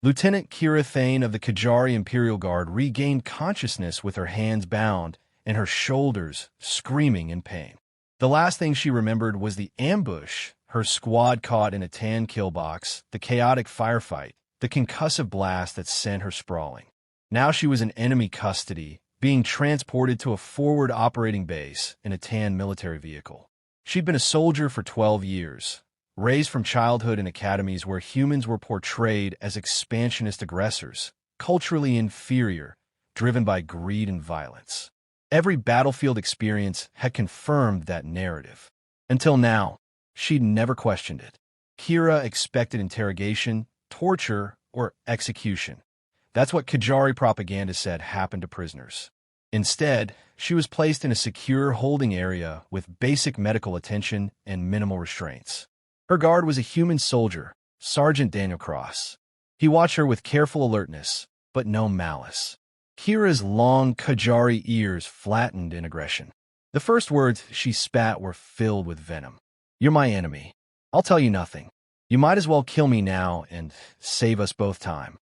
Lieutenant Kira Thane of the Kazhari Imperial Guard regained consciousness with her hands bound and her shoulders screaming in pain. The last thing she remembered was the ambush, her squad caught in a tan kill box, the chaotic firefight, the concussive blast that sent her sprawling. Now she was in enemy custody, being transported to a forward operating base in a tan military vehicle. She'd been a soldier for 12 years, raised from childhood in academies where humans were portrayed as expansionist aggressors, culturally inferior, driven by greed and violence. Every battlefield experience had confirmed that narrative. Until now, she'd never questioned it. Kira expected interrogation, torture, or execution. That's what Kazhari propaganda said happened to prisoners. Instead, she was placed in a secure holding area with basic medical attention and minimal restraints. Her guard was a human soldier, Sergeant Daniel Cross. He watched her with careful alertness, but no malice. Kira's long Kazhari ears flattened in aggression. The first words she spat were filled with venom. "You're my enemy. I'll tell you nothing. You might as well kill me now and save us both time."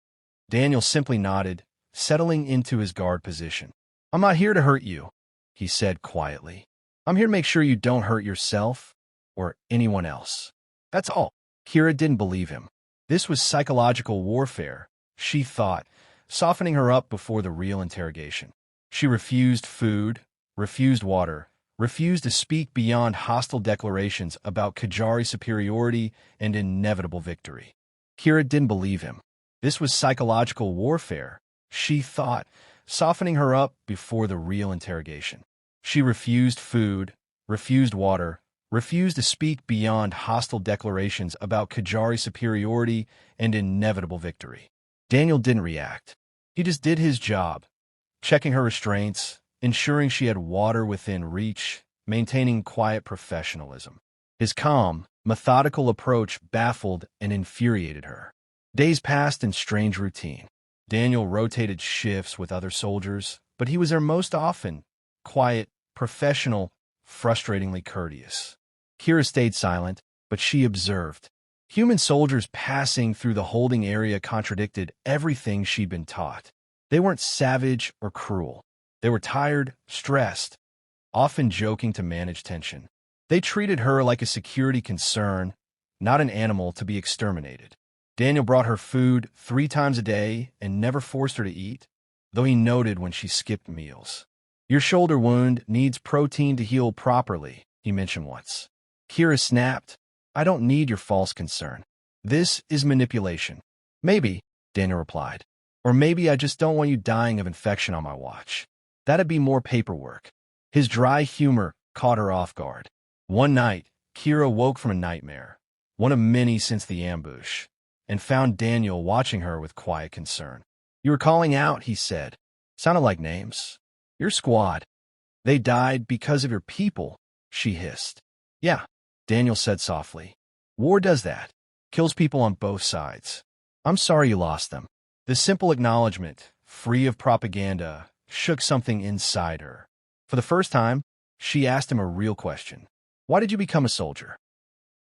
Daniel simply nodded, settling into his guard position. "I'm not here to hurt you," he said quietly. "I'm here to make sure you don't hurt yourself or anyone else. That's all." Kira didn't believe him. This was psychological warfare, she thought, softening her up before the real interrogation. She refused food, refused water, refused to speak beyond hostile declarations about Kazhari superiority and inevitable victory. Kira didn't believe him. This was psychological warfare, she thought, softening her up before the real interrogation. She refused food, refused water, refused to speak beyond hostile declarations about Kazhari superiority and inevitable victory. Daniel didn't react. He just did his job, checking her restraints, ensuring she had water within reach, maintaining quiet professionalism. His calm, methodical approach baffled and infuriated her. Days passed in strange routine. Daniel rotated shifts with other soldiers, but he was there most often, quiet, professional, frustratingly courteous. Kira stayed silent, but she observed. Human soldiers passing through the holding area contradicted everything she'd been taught. They weren't savage or cruel. They were tired, stressed, often joking to manage tension. They treated her like a security concern, not an animal to be exterminated. Daniel brought her food 3 times a day and never forced her to eat, though he noted when she skipped meals. "Your shoulder wound needs protein to heal properly," he mentioned once. Kira snapped. "I don't need your false concern. This is manipulation." "Maybe," Daniel replied. "Or maybe I just don't want you dying of infection on my watch. That'd be more paperwork." His dry humor caught her off guard. One night, Kira woke from a nightmare, one of many since the ambush, and found Daniel watching her with quiet concern. "You were calling out," he said. "Sounded like names. Your squad. They died because of your people," she hissed. "Yeah," Daniel said softly. "War does that. Kills people on both sides. I'm sorry you lost them." The simple acknowledgement, free of propaganda, shook something inside her. For the first time, she asked him a real question. "Why did you become a soldier?"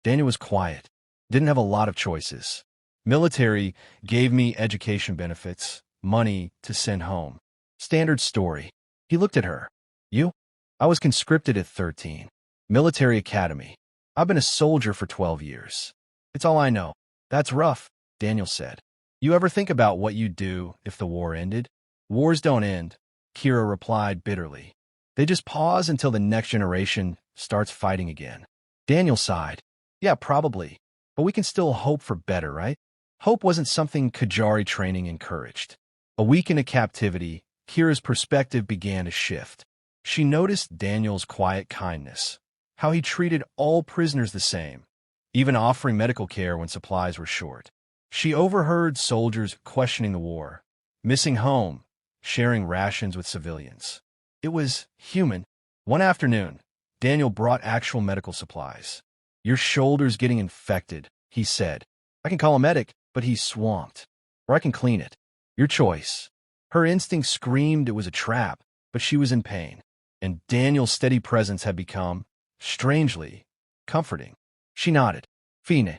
Daniel was quiet. Didn't have a lot of choices. "Military gave me education benefits, money to send home." Standard story. He looked at her. "You?" "I was conscripted at 13. Military academy. I've been a soldier for 12 years. It's all I know." "That's rough," Daniel said. "You ever think about what you'd do if the war ended?" "Wars don't end," Kira replied bitterly. "They just pause until the next generation starts fighting again." Daniel sighed. "Yeah, probably. But we can still hope for better, right?" Hope wasn't something Kazhari training encouraged. A week into captivity, Kira's perspective began to shift. She noticed Daniel's quiet kindness, how he treated all prisoners the same, even offering medical care when supplies were short. She overheard soldiers questioning the war, missing home, sharing rations with civilians. It was human. One afternoon, Daniel brought actual medical supplies. "Your shoulder's getting infected," he said. "I can call a medic, but he's swamped. Or I can clean it. Your choice." Her instinct screamed it was a trap, but she was in pain. And Daniel's steady presence had become, strangely, comforting. She nodded. "Fine."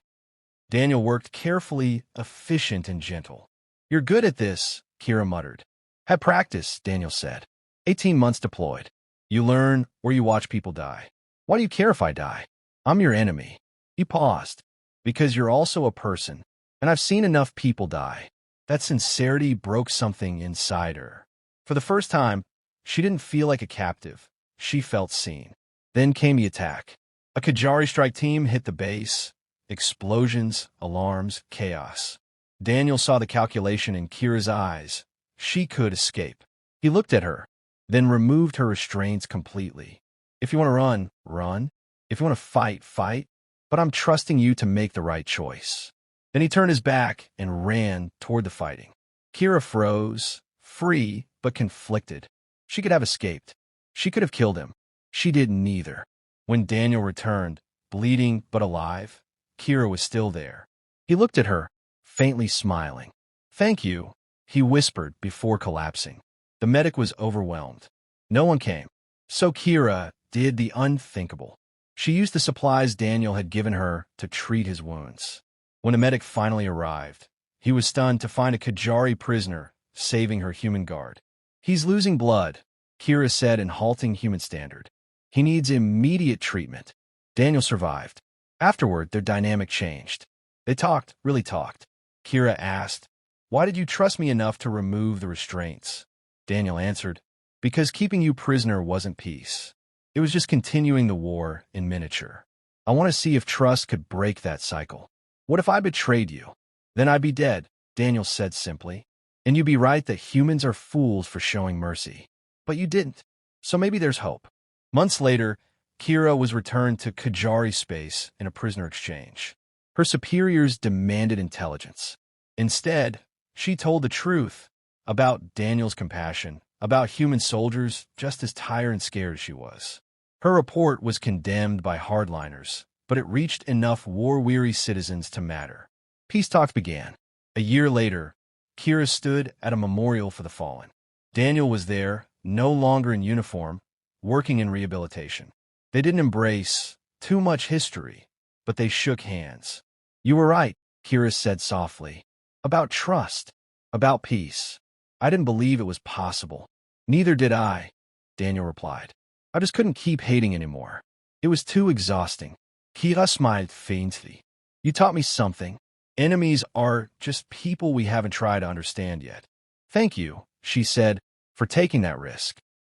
Daniel worked carefully, efficient and gentle. You're good at this, Kira muttered. Had practice, Daniel said. 18 months deployed. You learn or you watch people die. Why do you care if I die? I'm your enemy. He paused. Because you're also a person, and I've seen enough people die. That sincerity broke something inside her. For the first time, she didn't feel like a captive. She felt seen. Then came the attack. A Kazhari strike team hit the base. Explosions, alarms, chaos. Daniel saw the calculation in Kira's eyes. She could escape. He looked at her, then removed her restraints completely. If you want to run, run. If you want to fight, fight. But I'm trusting you to make the right choice. Then he turned his back and ran toward the fighting. Kira froze, free but conflicted. She could have escaped. She could have killed him. She did neither. When Daniel returned, bleeding but alive, Kira was still there. He looked at her, faintly smiling. Thank you, he whispered before collapsing. The medic was overwhelmed. No one came. So Kira did the unthinkable. She used the supplies Daniel had given her to treat his wounds. When the medic finally arrived, he was stunned to find a Kazhari prisoner saving her human guard. He's losing blood, Kira said in halting human standard. He needs immediate treatment. Daniel survived. Afterward, their dynamic changed. They talked, really talked. Kira asked, "Why did you trust me enough to remove the restraints?" Daniel answered, "Because keeping you prisoner wasn't peace. It was just continuing the war in miniature. I want to see if trust could break that cycle. What if I betrayed you? Then I'd be dead," Daniel said simply. "And you'd be right that humans are fools for showing mercy. But you didn't. So maybe there's hope." Months later, Kira was returned to Kazhari space in a prisoner exchange. Her superiors demanded intelligence. Instead, she told the truth about Daniel's compassion, about human soldiers just as tired and scared as she was. Her report was condemned by hardliners, but it reached enough war-weary citizens to matter. Peace talks began. A year later, Kira stood at a memorial for the fallen. Daniel was there, no longer in uniform, working in rehabilitation. They didn't embrace too much history, but they shook hands. "You were right," Kira said softly. "About trust, about peace. I didn't believe it was possible." "Neither did I," Daniel replied. "I just couldn't keep hating anymore. It was too exhausting." Kira smiled faintly. "You taught me something. Enemies are just people we haven't tried to understand yet." "Thank you," she said, "for taking that risk."